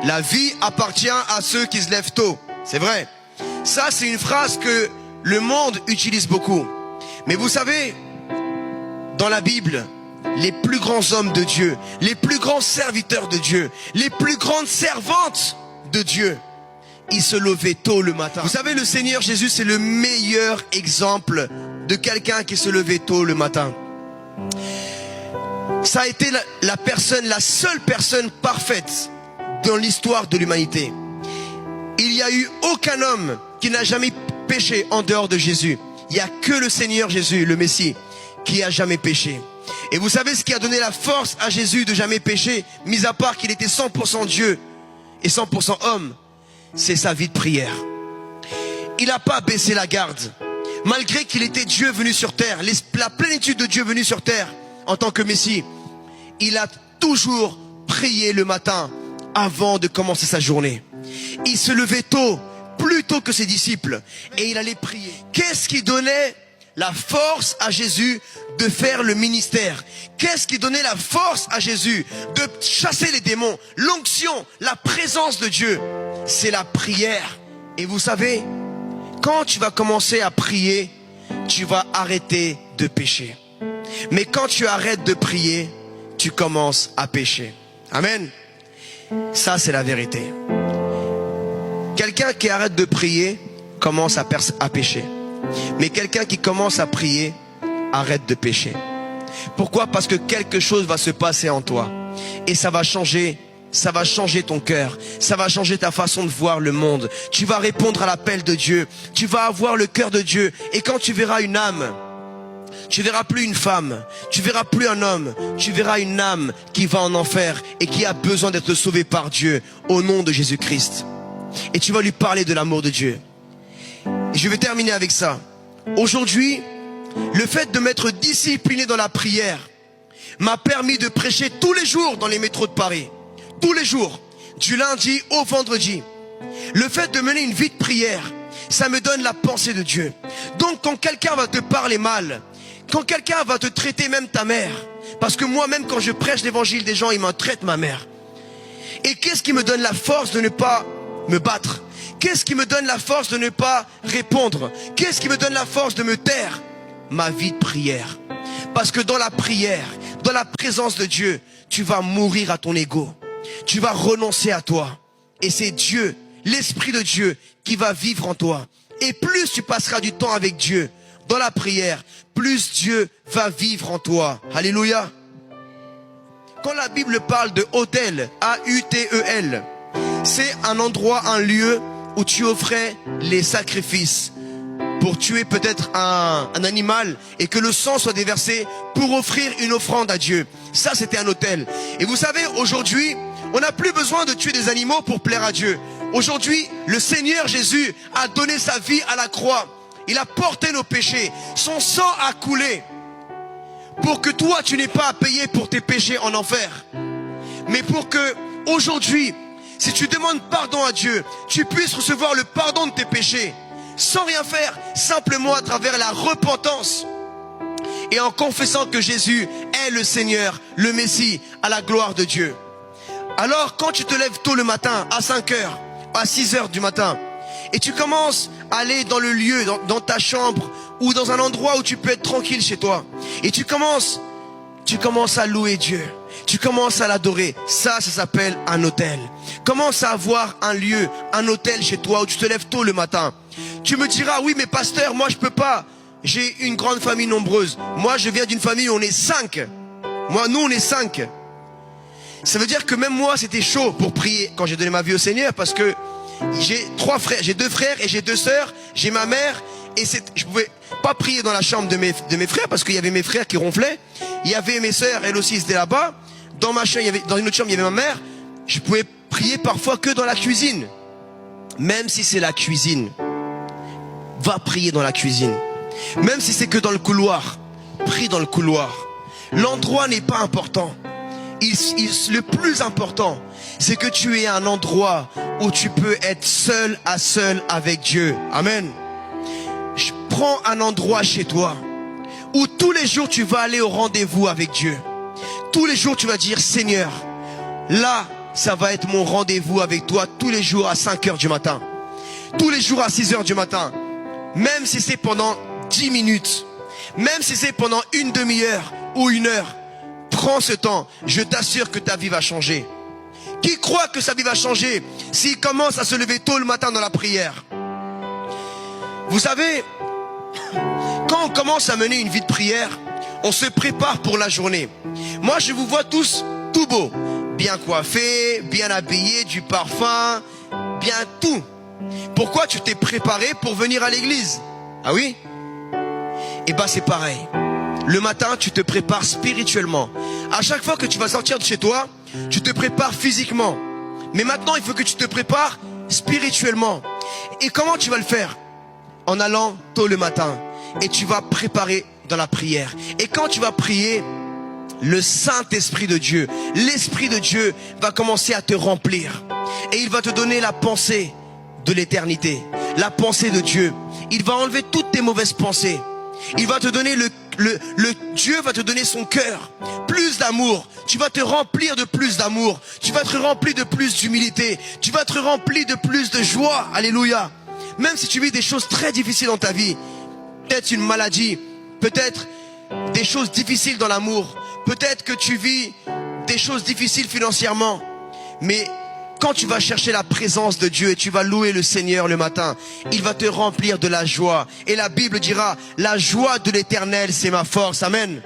La vie appartient à ceux qui se lèvent tôt. C'est vrai. Ça, c'est une phrase que le monde utilise beaucoup. Mais vous savez, dans la Bible, les plus grands hommes de Dieu, les plus grands serviteurs de Dieu, les plus grandes servantes de Dieu, ils se levaient tôt le matin. Vous savez, le Seigneur Jésus, c'est le meilleur exemple de quelqu'un qui se levait tôt le matin. Ça a été la seule personne parfaite dans l'histoire de l'humanité. Il n'y a eu aucun homme qui n'a jamais péché en dehors de Jésus. Il n'y a que le Seigneur Jésus, le Messie, qui a jamais péché. Et vous savez ce qui a donné la force à Jésus de jamais pécher, mis à part qu'il était 100% Dieu et 100% homme, c'est sa vie de prière. Il n'a pas baissé la garde. Malgré qu'il était Dieu venu sur terre, la plénitude de Dieu venu sur terre en tant que Messie, il a toujours prié le matin avant de commencer sa journée. Il se levait tôt, plus tôt que ses disciples, et il allait prier. Qu'est-ce qui donnait la force à Jésus de faire le ministère? Qu'est-ce qui donnait la force à Jésus de chasser les démons? L'onction, la présence de Dieu, c'est la prière. Et vous savez, quand tu vas commencer à prier, tu vas arrêter de pécher. Mais quand tu arrêtes de prier, tu commences à pécher. Amen. Ça, c'est la vérité. Quelqu'un qui arrête de prier commence à pécher. Mais quelqu'un qui commence à prier arrête de pécher. Pourquoi? Parce que quelque chose va se passer en toi. Et ça va changer ton cœur. Ça va changer ta façon de voir le monde. Tu vas répondre à l'appel de Dieu. Tu vas avoir le cœur de Dieu. Et quand tu verras une âme, tu verras plus une femme, tu verras plus un homme, tu verras une âme qui va en enfer et qui a besoin d'être sauvée par Dieu au nom de Jésus-Christ. Et tu vas lui parler de l'amour de Dieu. Et je vais terminer avec ça. Aujourd'hui, le fait de m'être discipliné dans la prière m'a permis de prêcher tous les jours dans les métros de Paris. Tous les jours, du lundi au vendredi. Le fait de mener une vie de prière, ça me donne la pensée de Dieu. Donc quand quelqu'un va te parler mal, quand quelqu'un va te traiter même ta mère, parce que moi-même quand je prêche l'évangile des gens, ils m'en traitent ma mère. Et qu'est-ce qui me donne la force de ne pas me battre? Qu'est-ce qui me donne la force de ne pas répondre? Qu'est-ce qui me donne la force de me taire? Ma vie de prière. Parce que dans la prière, dans la présence de Dieu, tu vas mourir à ton ego. Tu vas renoncer à toi. Et c'est Dieu, l'Esprit de Dieu, qui va vivre en toi. Et plus tu passeras du temps avec Dieu, dans la prière, plus Dieu va vivre en toi. Alléluia. Quand la Bible parle de autel, A-U-T-E-L, c'est un endroit, un lieu où tu offrais les sacrifices pour tuer peut-être un animal et que le sang soit déversé pour offrir une offrande à Dieu. Ça, c'était un autel. Et vous savez, aujourd'hui, on n'a plus besoin de tuer des animaux pour plaire à Dieu. Aujourd'hui, le Seigneur Jésus a donné sa vie à la croix. Il a porté nos péchés. Son sang a coulé pour que toi, tu n'aies pas à payer pour tes péchés en enfer. Mais pour que, aujourd'hui, si tu demandes pardon à Dieu, tu puisses recevoir le pardon de tes péchés. Sans rien faire, simplement à travers la repentance. Et en confessant que Jésus est le Seigneur, le Messie, à la gloire de Dieu. Alors, quand tu te lèves tôt le matin, à 5 heures, à 6 heures du matin, et tu commences à aller dans le lieu, dans ta chambre, ou dans un endroit où tu peux être tranquille chez toi, et tu commences à louer Dieu, tu commences à l'adorer, ça s'appelle un autel. Commence à avoir un lieu, un autel chez toi, où tu te lèves tôt le matin. Tu me diras, oui mais pasteur, moi je peux pas, j'ai une grande famille nombreuse. Moi je viens d'une famille où on est 5. Nous on est 5. Ça veut dire que même moi c'était chaud pour prier quand j'ai donné ma vie au Seigneur, parce que j'ai 3 frères, j'ai 2 frères et j'ai 2 sœurs, j'ai ma mère, et je pouvais pas prier dans la chambre de mes frères parce qu'il y avait mes frères qui ronflaient, il y avait mes sœurs, elles aussi étaient là-bas, dans ma chambre, dans une autre chambre il y avait ma mère. Je pouvais prier parfois que dans la cuisine. Même si c'est la cuisine, va prier dans la cuisine. Même si c'est que dans le couloir, prie dans le couloir. L'endroit n'est pas important. Le plus important, c'est que tu aies un endroit où tu peux être seul à seul avec Dieu. Amen. Prends un endroit chez toi où tous les jours tu vas aller au rendez-vous avec Dieu. Tous les jours tu vas dire, Seigneur, là ça va être mon rendez-vous avec toi tous les jours à 5 heures du matin. Tous les jours à 6 heures du matin. Même si c'est pendant 10 minutes. Même si c'est pendant une demi-heure ou une heure. Prends ce temps. Je t'assure que ta vie va changer. Qui croit que sa vie va changer s'il commence à se lever tôt le matin dans la prière? Vous savez, quand on commence à mener une vie de prière, on se prépare pour la journée. Moi, je vous vois tous tout beau. Bien coiffés, bien habillés, du parfum, bien tout. Pourquoi tu t'es préparé pour venir à l'église? Ah oui? Eh bien, c'est pareil. Le matin, tu te prépares spirituellement. À chaque fois que tu vas sortir de chez toi, tu te prépares physiquement. Mais maintenant, il faut que tu te prépares spirituellement. Et comment tu vas le faire? En allant tôt le matin. Et tu vas préparer dans la prière. Et quand tu vas prier, le Saint-Esprit de Dieu, l'Esprit de Dieu va commencer à te remplir. Et il va te donner la pensée de l'éternité. La pensée de Dieu. Il va enlever toutes tes mauvaises pensées. Il va te donner Dieu va te donner son cœur, plus d'amour. Tu vas te remplir de plus d'amour. Tu vas être rempli de plus d'humilité. Tu vas être rempli de plus de joie. Alléluia. Même si tu vis des choses très difficiles dans ta vie, peut-être une maladie, peut-être des choses difficiles dans l'amour, peut-être que tu vis des choses difficiles financièrement, mais quand tu vas chercher la présence de Dieu et tu vas louer le Seigneur le matin, il va te remplir de la joie. Et la Bible dira, la joie de l'Éternel, c'est ma force. Amen.